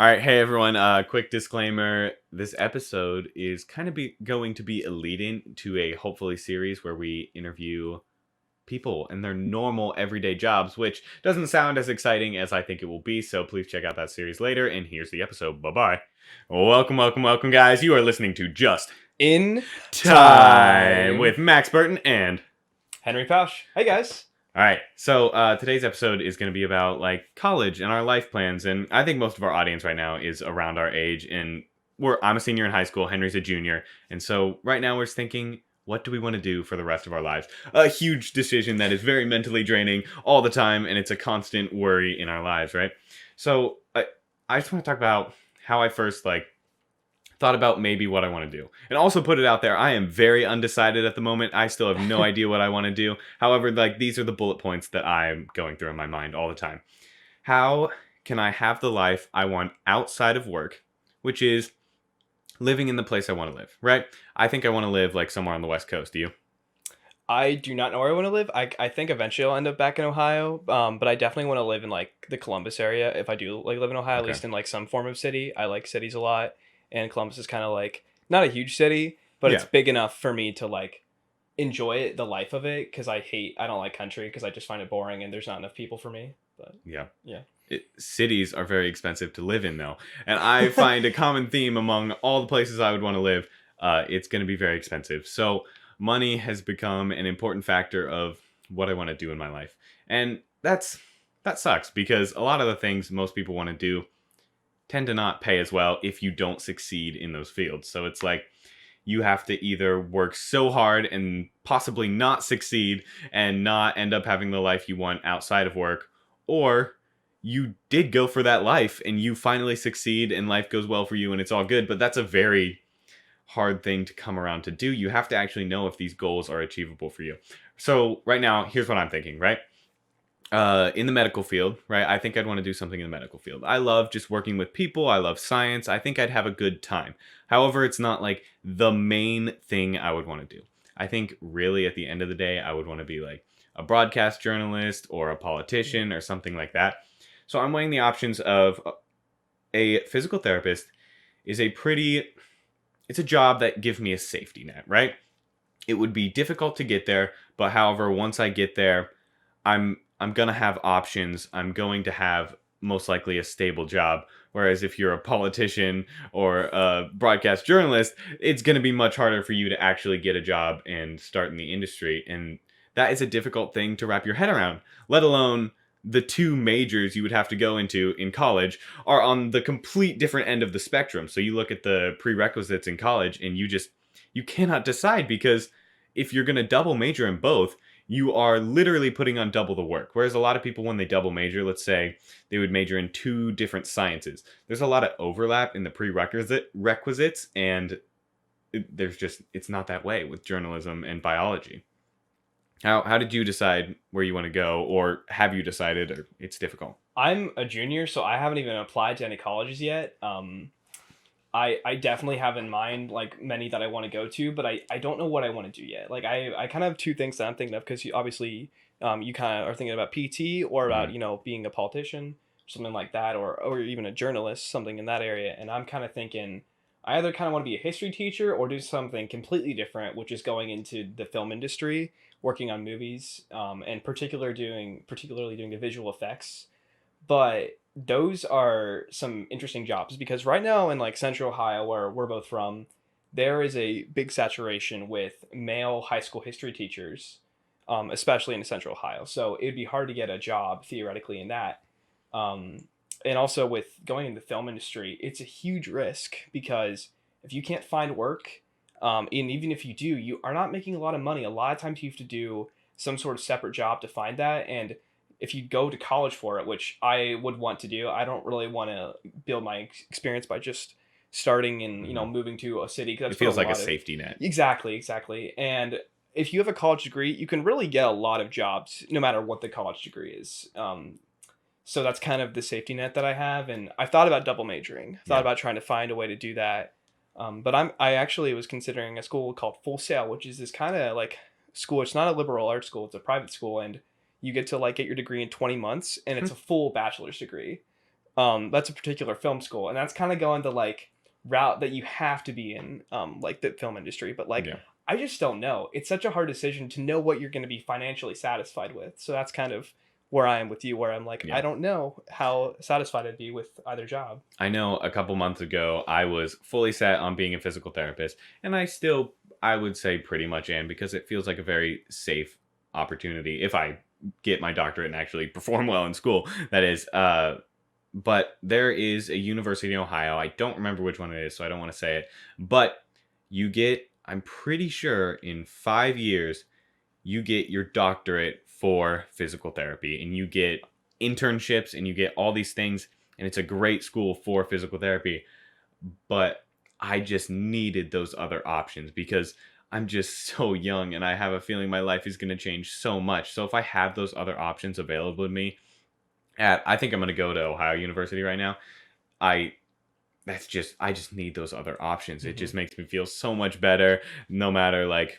All right, hey everyone. Quick disclaimer: this episode is kind of going to be a lead-in to a hopefully series where we interview people and their normal everyday jobs, which doesn't sound as exciting as I think it will be. So please check out that series later. And here's the episode. Bye bye. Welcome, welcome, welcome, guys. You are listening to Just In Time Time. with Max Burton and Henry Pausch. Hey guys. All right, so today's episode is going to be about like college and our life plans, and I think most of our audience right now is around our age, and I'm a senior in high school, Henry's a junior, and so right now we're just thinking, what do we want to do for the rest of our lives? A huge decision that is very mentally draining all the time, and it's a constant worry in our lives, right? So I just want to talk about how I first thought about maybe what I want to do. And also put it out there, I am very undecided at the moment. I still have no idea what I want to do. However, these are the bullet points that I'm going through in my mind all the time. How can I have the life I want outside of work, which is living in the place I want to live, right? I think I want to live like somewhere on the West Coast. Do you? I do not know where I want to live. I think eventually I'll end up back in Ohio. But I definitely want to live in like the Columbus area. If I do like live in Ohio, at Okay. least in like some form of city. I like cities a lot, and Columbus is kind of like not a huge city, but it's Yeah. big enough for me to like enjoy it, the life of it. Because I don't like country because I just find it boring and there's not enough people for me. But Yeah. yeah. Cities are very expensive to live in, though. And I find a common theme among all the places I would want to live. It's going to be very expensive. So money has become an important factor of what I want to do in my life. And that sucks because a lot of the things most people want to do tend to not pay as well if you don't succeed in those fields. So it's like you have to either work so hard and possibly not succeed and not end up having the life you want outside of work, or you did go for that life and you finally succeed and life goes well for you and it's all good. But that's a very hard thing to come around to do. You have to actually know if these goals are achievable for you. So right now, here's what I'm thinking, right? In the medical field, right? I think I'd want to do something in the medical field. I love just working with people. I love science. I think I'd have a good time. However, it's not like the main thing I would want to do. I think really at the end of the day, I would want to be like a broadcast journalist or a politician or something like that. So I'm weighing the options of a physical therapist is it's a job that gives me a safety net, right? It would be difficult to get there, but however, once I get there, I'm gonna have options. I'm going to have most likely a stable job. Whereas if you're a politician or a broadcast journalist, it's gonna be much harder for you to actually get a job and start in the industry. And that is a difficult thing to wrap your head around, let alone the two majors you would have to go into in college are on the complete different end of the spectrum. So you look at the prerequisites in college and you cannot decide because if you're going to double major in both, you are literally putting on double the work. Whereas a lot of people, when they double major, let's say they would major in two different sciences. There's a lot of overlap in the requisites, and it's not that way with journalism and biology. How did you decide where you want to go, or have you decided, or it's difficult? I'm a junior, so I haven't even applied to any colleges yet. I definitely have in mind like many that I want to go to, but I don't know what I want to do yet. Like I kind of have two things that I'm thinking of because you obviously you kind of are thinking about PT or about Mhm. being a politician, something like that, or even a journalist, something in that area. And I'm kind of thinking I either kind of want to be a history teacher or do something completely different, which is going into the film industry, working on movies, and particularly doing the visual effects. But those are some interesting jobs because right now in like Central Ohio, where we're both from, there is a big saturation with male high school history teachers, especially in Central Ohio. So it'd be hard to get a job theoretically in that. Um, and also with going in the film industry, it's a huge risk because if you can't find work, and even if you do, you are not making a lot of money. A lot of times you have to do some sort of separate job to find that, and if you go to college for it, which I would want to do, I don't really want to build my experience by just starting and Mhm. moving to a city because It that's put a feels like a lot of safety net. exactly. And if you have a college degree, you can really get a lot of jobs no matter what the college degree is. So that's kind of the safety net that I have, and I've thought about double majoring. Thought Yeah. about trying to find a way to do that. But I actually was considering a school called Full Sail, which is this kind of like school. It's not a liberal arts school; it's a private school, and you get to like get your degree in 20 months, and it's a full bachelor's degree. That's a particular film school, and that's kind of going the like route that you have to be in, like the film industry. But like, Yeah. I just don't know. It's such a hard decision to know what you're going to be financially satisfied with. So that's kind of where I am with you, where I'm like, I Yeah. don't know how satisfied I'd be with either job. I know a couple months ago I was fully set on being a physical therapist, and I still, I would say, pretty much am, because it feels like a very safe opportunity if I get my doctorate and actually perform well in school. That is, but there is a university in Ohio. I don't remember which one it is, so I don't want to say it. But you get, I'm pretty sure, in 5 years, you get your doctorate for physical therapy, and you get internships, and you get all these things, and it's a great school for physical therapy. But I just needed those other options because I'm just so young, and I have a feeling my life is going to change so much. So if I have those other options available to me, I think I'm going to go to Ohio University right now. I I just need those other options. It Hmm. just makes me feel so much better, no matter, like,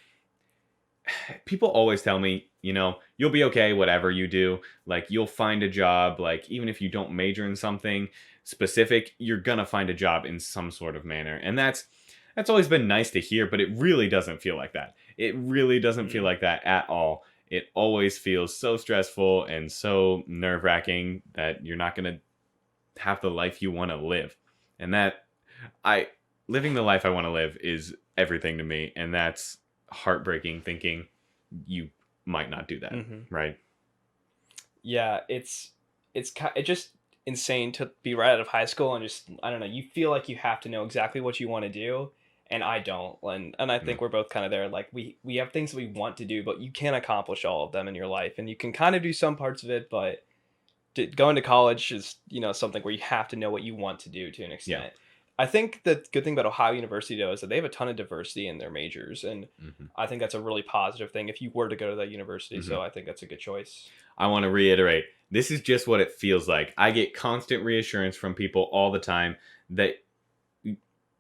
people always tell me, you'll be okay whatever you do. Like, you'll find a job, like, even if you don't major in something specific, you're gonna find a job in some sort of manner. And that's always been nice to hear, but it really doesn't feel like that. It really doesn't feel Mm. like that at all. It always feels so stressful and so nerve-wracking that you're not gonna have the life you want to live. And that I living the life I want to live is everything to me, and that's heartbreaking thinking you might not do that, Hmm. right? Yeah, it's just insane to be right out of high school and just, I don't know, you feel like you have to know exactly what you want to do, and I don't. And I Mm, think we're both kind of there. Like, we have things that we want to do, but you can't accomplish all of them in your life, and you can kind of do some parts of it, but going to college is, something where you have to know what you want to do to an yeah. extent. I think the good thing about Ohio University though is that they have a ton of diversity in their majors, and Hmm. I think that's a really positive thing if you were to go to that university. Hmm. So I think that's a good choice. I want to reiterate, this is just what it feels like. I get constant reassurance from people all the time that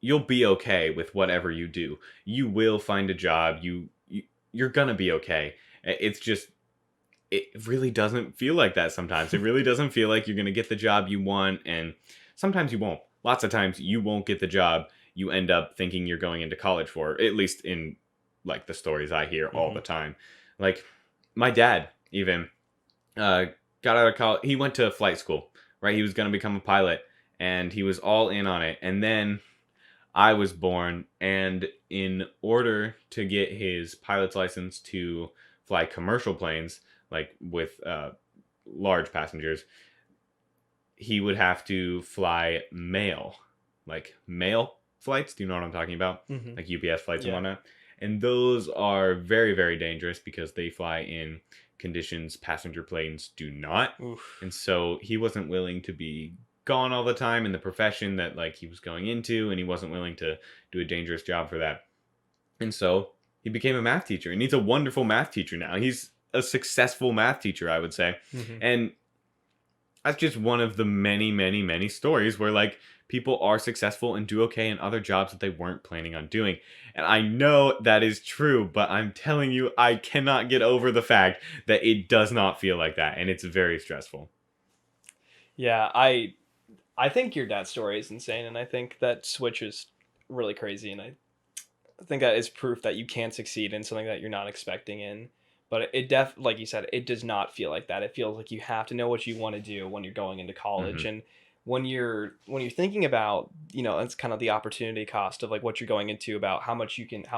you'll be okay with whatever you do. You will find a job. You're gonna be okay. It's just, it really doesn't feel like that sometimes. It really doesn't feel like you're going to get the job you want, and sometimes you won't. Lots of times you won't get the job you end up thinking you're going into college for, at least in, like, the stories I hear all the Hmm. time. Like, my dad even uh, got out of college. He went to flight school, right? He was going to become a pilot, and he was all in on it. And then I was born, and in order to get his pilot's license to fly commercial planes, like with large passengers, he would have to fly mail, like mail flights. Do you know what I'm talking about? Hmm. Like UPS flights and Yeah. whatnot. And those are very, very dangerous because they fly in conditions passenger planes do not. Oof. And so he wasn't willing to be gone all the time in the profession that, like, he was going into, and he wasn't willing to do a dangerous job for that. And so he became a math teacher, and he's a wonderful math teacher now. He's a successful math teacher, I would say. Hmm. And that's just one of the many, many, many stories where, like, people are successful and do okay in other jobs that they weren't planning on doing. And I know that is true, but I'm telling you, I cannot get over the fact that it does not feel like that, and it's very stressful. Yeah, I think your dad's story is insane, and I think that switch is really crazy, and I think that is proof that you can succeed in something that you're not expecting in. But like you said, it does not feel like that. It feels like you have to know what you want to do when you're going into college, Hmm. and when you're thinking about, it's kind of the opportunity cost of like what you're going into, about how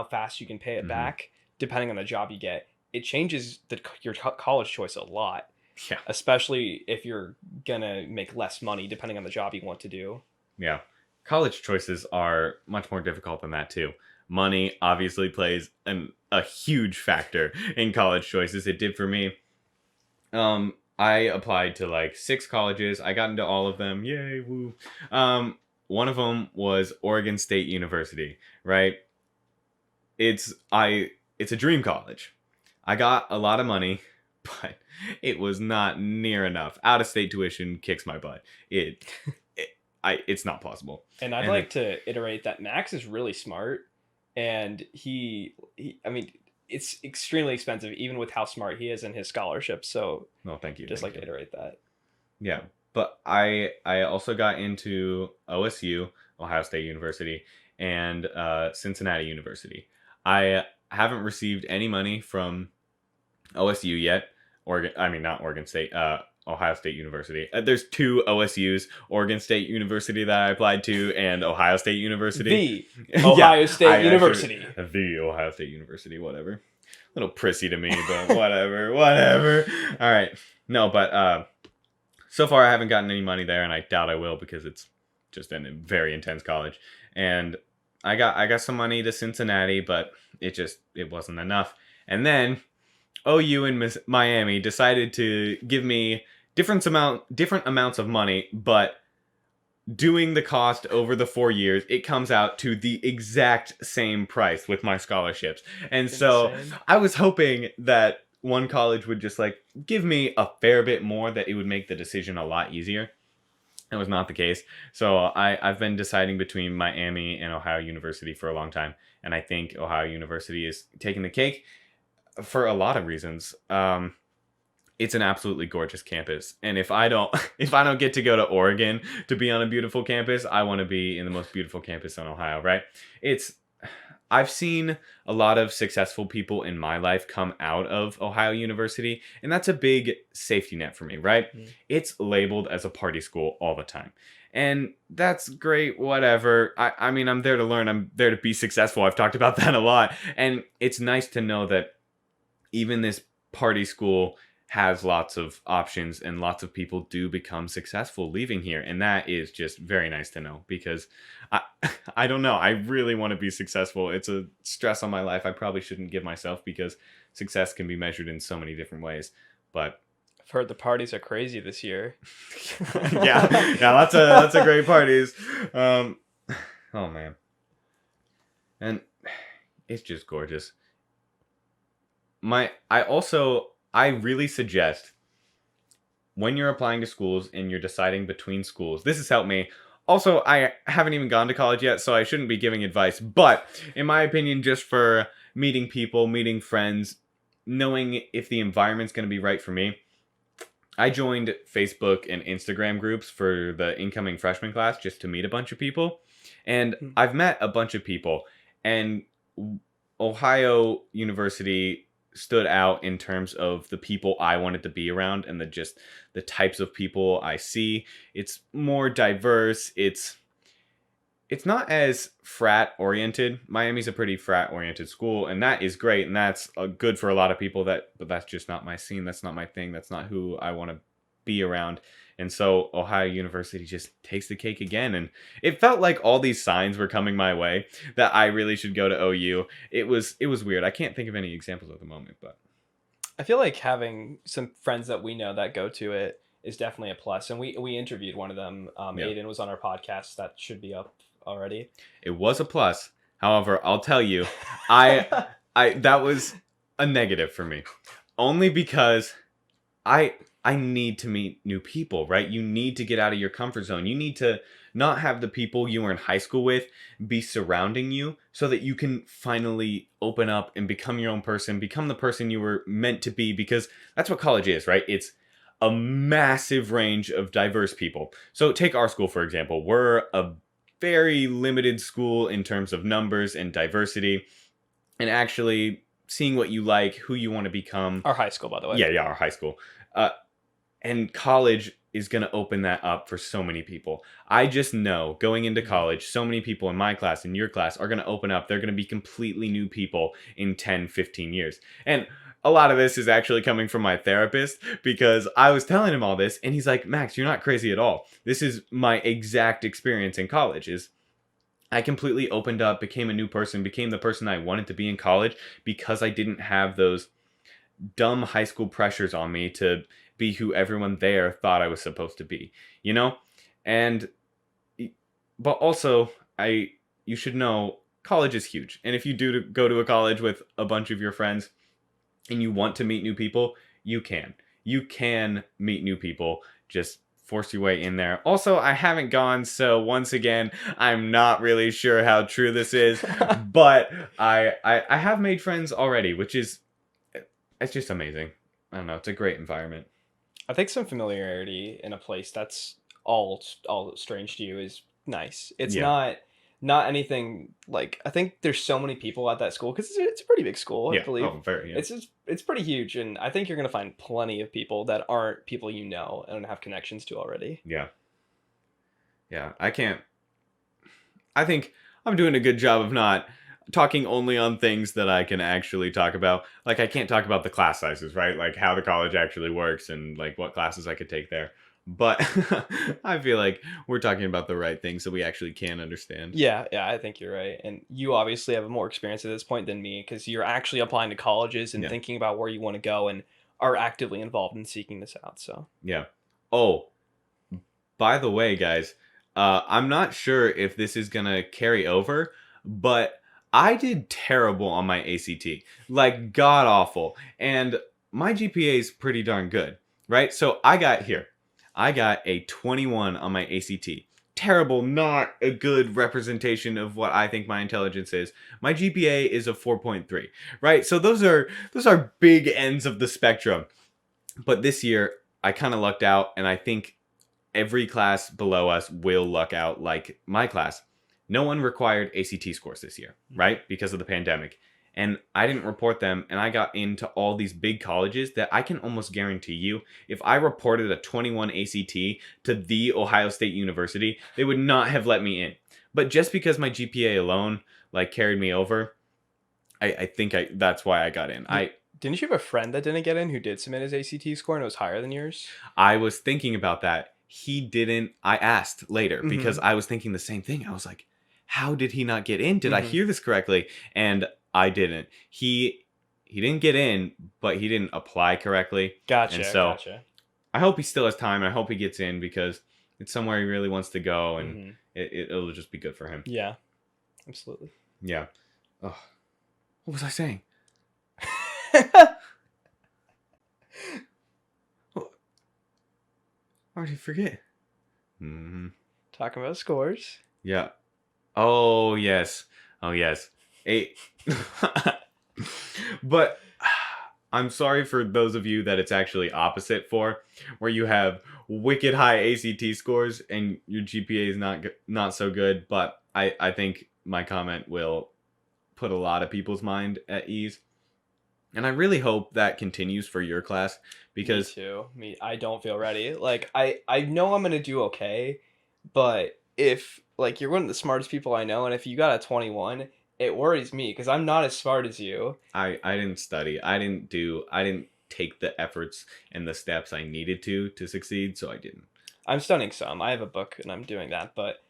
fast you can pay it Hmm. back depending on the job you get. It changes your college choice a lot, Yeah. especially if you're gonna make less money depending on the job you want to do. Yeah. College choices are much more difficult than that too. Money obviously plays a huge factor in college choices. It did for me. I applied to like 6 colleges. I got into all of them. Yay, woo. One of them was Oregon State University, right? It's a dream college. I got a lot of money, but it was not near enough. Out of state tuition kicks my butt. It, it's not possible. And I'd And the like to iterate that Max is really smart, and I mean, it's extremely expensive even with how smart he is and his scholarship. So thank you, just thank like you. to iterate that. Yeah. But I also got into OSU, Ohio State University, and Cincinnati University. I haven't received any money from OSU yet. Oregon, I mean not Oregon State, Ohio State University. There's two OSU's: Oregon State University that I applied to, and Ohio State University. The Yeah, Ohio State I should University. the Ohio State University, whatever. A little prissy to me, but whatever, whatever. All right, no, but so far I haven't gotten any money there, and I doubt I will because it's just a very intense college. And I got some money to Cincinnati, but it wasn't enough. And then OU and Miami decided to give me different amounts of money, but doing the cost over the 4 years, it comes out to the exact same price with my scholarships. And so Insane. I was hoping that one college would just like give me a fair bit more, that it would make the decision a lot easier. That was not the case. So I've been deciding between Miami and Ohio University for a long time. And I think Ohio University is taking the cake for a lot of reasons. It's an absolutely gorgeous campus, and if I don't if I don't get to go to Oregon to be on a beautiful campus, I want to be in the most beautiful campus in Ohio, right? It's I've seen a lot of successful people in my life come out of Ohio University, and that's a big safety net for me, right? Mm. It's labeled as a party school all the time. And that's great, whatever. I mean, I'm there to learn, I'm there to be successful. I've talked about that a lot. And it's nice to know that even this party school has lots of options, and lots of people do become successful leaving here, and that is just very nice to know, because I I don't know, I really want to be successful. It's a stress on my life I probably shouldn't give myself, because success can be measured in so many different ways. But I've heard the parties are crazy this year. yeah, lots of great parties. Oh man, and it's just gorgeous. I really suggest, when you're applying to schools and you're deciding between schools, this has helped me. Also, I haven't even gone to college yet, so I shouldn't be giving advice. But in my opinion, just for meeting people, meeting friends, knowing if the environment's going to be right for me, I joined Facebook and Instagram groups for the incoming freshman class just to meet a bunch of people. And I've met a bunch of people, and Ohio University stood out in terms of the people I wanted to be around, and the types of people I see. It's more diverse. It's not as frat oriented. Miami's a pretty frat oriented school, and that is great, and that's good for a lot of people. But that's just not my scene. That's not my thing. That's not who I want to be around. And so Ohio University just takes the cake again. And it felt like all these signs were coming my way that I really should go to OU. It was weird. I can't think of any examples at the moment, but I feel like having some friends that we know that go to it is definitely a plus. And we interviewed one of them. Yeah. Aiden was on our podcast. That should be up already. It was a plus. However, I'll tell you, I that was a negative for me. Only because I need to meet new people, right? You need to get out of your comfort zone. You need to not have the people you were in high school with be surrounding you, so that you can finally open up and become your own person, become the person you were meant to be, because that's what college is, right? It's a massive range of diverse people. So take our school, for example. We're a very limited school in terms of numbers and diversity, and actually seeing what you like, who you want to become. Our high school, by the way. Yeah, our high school. And college is going to open that up for so many people. I just know going into college, so many people in my class, in your class, are going to open up. They're going to be completely new people in 10, 15 years. And a lot of this is actually coming from my therapist, because I was telling him all this, and he's like, Max, you're not crazy at all. This is my exact experience in college. Is I completely opened up, became a new person, became the person I wanted to be in college, because I didn't have those dumb high school pressures on me to be who everyone there thought I was supposed to be, you know? And but also, you should know college is huge. And if you do go to a college with a bunch of your friends and you want to meet new people, you can. You can meet new people. Just force your way in there. Also, I haven't gone, so once again, I'm not really sure how true this is, but I have made friends already, which is, it's just amazing. I don't know, it's a great environment. I think some familiarity in a place that's all strange to you is nice. It's Yeah. not anything like, I think there's so many people at that school because it's a pretty big school, I Yeah. believe. Oh, very. Yeah. It's pretty huge, and I think you're gonna find plenty of people that aren't people you know and have connections to already. Yeah. Yeah. I can't. I think I'm doing a good job of not talking only on things that I can actually talk about. Like, I can't talk about the class sizes, right? Like how the college actually works and like what classes I could take there. But I feel like we're talking about the right things that we actually can understand. Yeah, yeah, I think you're right. And you obviously have more experience at this point than me because you're actually applying to colleges and Yeah. thinking about where you want to go and are actively involved in seeking this out. So, Yeah. Oh, by the way, guys, I'm not sure if this is gonna carry over, but I did terrible on my ACT, like god awful, and my GPA is pretty darn good, right? So I got a 21 on my ACT. Terrible, not a good representation of what I think my intelligence is. My GPA is a 4.3, right? So those are big ends of the spectrum. But this year I kind of lucked out, and I think every class below us will luck out like my class. No one required ACT scores this year, right? Because of the pandemic. And I didn't report them, and I got into all these big colleges that I can almost guarantee you, if I reported a 21 ACT to the Ohio State University, they would not have let me in. But just because my GPA alone like carried me over, I think that's why I got in. Did, didn't you have a friend that didn't get in who did submit his ACT score and it was higher than yours? I was thinking about that. He didn't. I asked later because Mm-hmm. I was thinking the same thing. I was like, how did he not get in? Did I Mm-hmm. hear this correctly? And I didn't. He didn't get in, but he didn't apply correctly. And Gotcha, so gotcha. I hope he still has time. And I hope he gets in because it's somewhere he really wants to go, and Mm-hmm. it'll just be good for him. Yeah, absolutely. Yeah. Oh, what was I saying? Oh, I already forget. Hmm. Talking about scores. Yeah. Oh yes. Oh yes. Eight. But I'm sorry for those of you that it's actually opposite for, where you have wicked high ACT scores and your GPA is not so good. But I think my comment will put a lot of people's mind at ease, and I really hope that continues for your class Me because too. I don't feel ready. Like I know I'm gonna do okay, but if like you're one of the smartest people I know, and if you got a 21, it worries me because I'm not as smart as you. I didn't study. I didn't take the efforts and the steps I needed to succeed, so I didn't. I'm studying some. I have a book and I'm doing that, but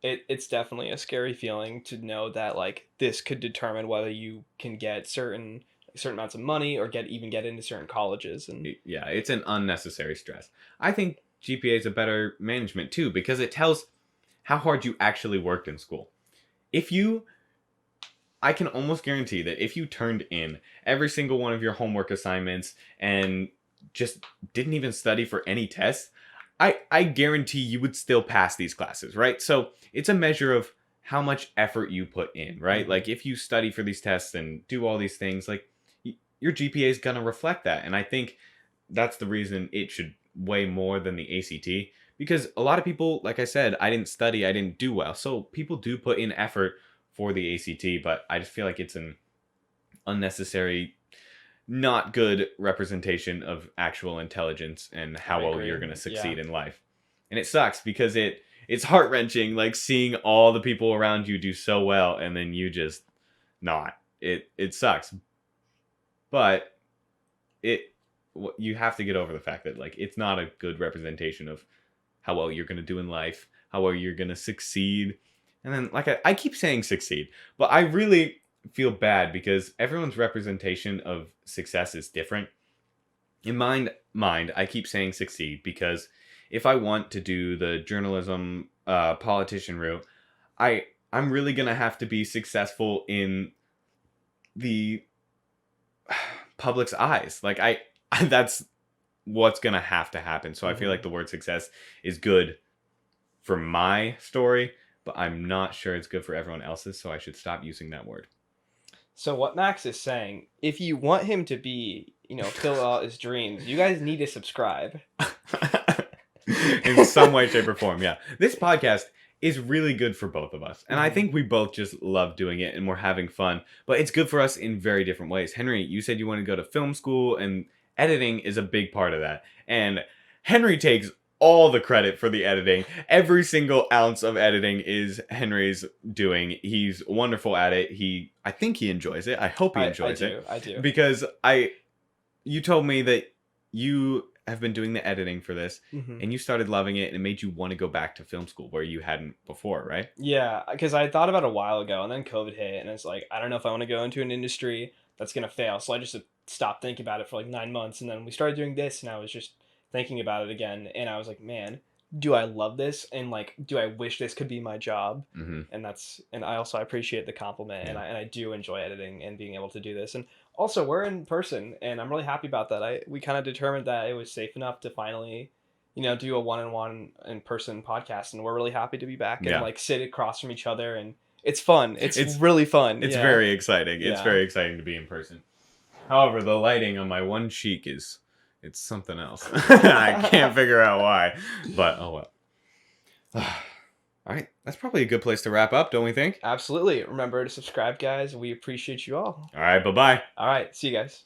it's definitely a scary feeling to know that like this could determine whether you can get certain amounts of money or get into certain colleges. And Yeah, it's an unnecessary stress. I think GPA is a better management too because it tells how hard you actually worked in school. If you I can almost guarantee that if you turned in every single one of your homework assignments and just didn't even study for any tests, I guarantee you would still pass these classes, right? So it's a measure of how much effort you put in, right? Mhm. Like if you study for these tests and do all these things, like your GPA is going to reflect that. And I think that's the reason it should weigh more than the ACT because a lot of people, like I said, I didn't study, I didn't do well. So people do put in effort for the ACT, but I just feel like it's an unnecessary, not good representation of actual intelligence and how I well agree. you're going to Yeah. succeed in life. And it sucks because it's heart wrenching, like seeing all the people around you do so well and then you just not. It sucks, but it you have to get over the fact that like it's not a good representation of how well you're going to do in life, how well you're going to succeed. And then, like, I keep saying succeed, but I really feel bad because everyone's representation of success is different. In mind, I keep saying succeed because if I want to do the journalism politician route, I'm really going to have to be successful in the public's eyes. Like, that's what's going to have to happen. So I feel Hmm. like the word success is good for my story, but I'm not sure it's good for everyone else's, so I should stop using that word. So what Max is saying, if you want him to be fill out his dreams, you guys need to subscribe. In some way, shape, or form. Yeah. This podcast is really good for both of us. And I think we both just love doing it and we're having fun. But it's good for us in very different ways. Henry, you said you want to go to film school, and editing is a big part of that. And Henry takes all the credit for the editing. Every single ounce of editing is Henry's doing. He's wonderful at it. I think he enjoys it. I hope he enjoys it. I do. Because you told me that you have been doing the editing for this, and you started loving it, and it made you want to go back to film school where you hadn't before, right? Yeah, because I thought about it a while ago, and then COVID hit, and it's like, I don't know if I want to go into an industry that's going to fail. So I just stopped thinking about it for like 9 months, and then we started doing this, and I was just thinking about it again, and I was like, man, do I love this? And like, do I wish this could be my job? And I also appreciate the compliment, and I do enjoy editing and being able to do this. And also, we're in person, and I'm really happy about that. We kind of determined that it was safe enough to finally, do a one-on-one in-person podcast, and we're really happy to be back and like sit across from each other, and it's fun. It's really fun. It's very exciting. It's very exciting to be in person. However, the lighting on my one cheek it's something else. I can't figure out why, but oh well. All right, that's probably a good place to wrap up, don't we think? Absolutely. Remember to subscribe, guys. We appreciate you all. All right, bye-bye. All right, see you guys.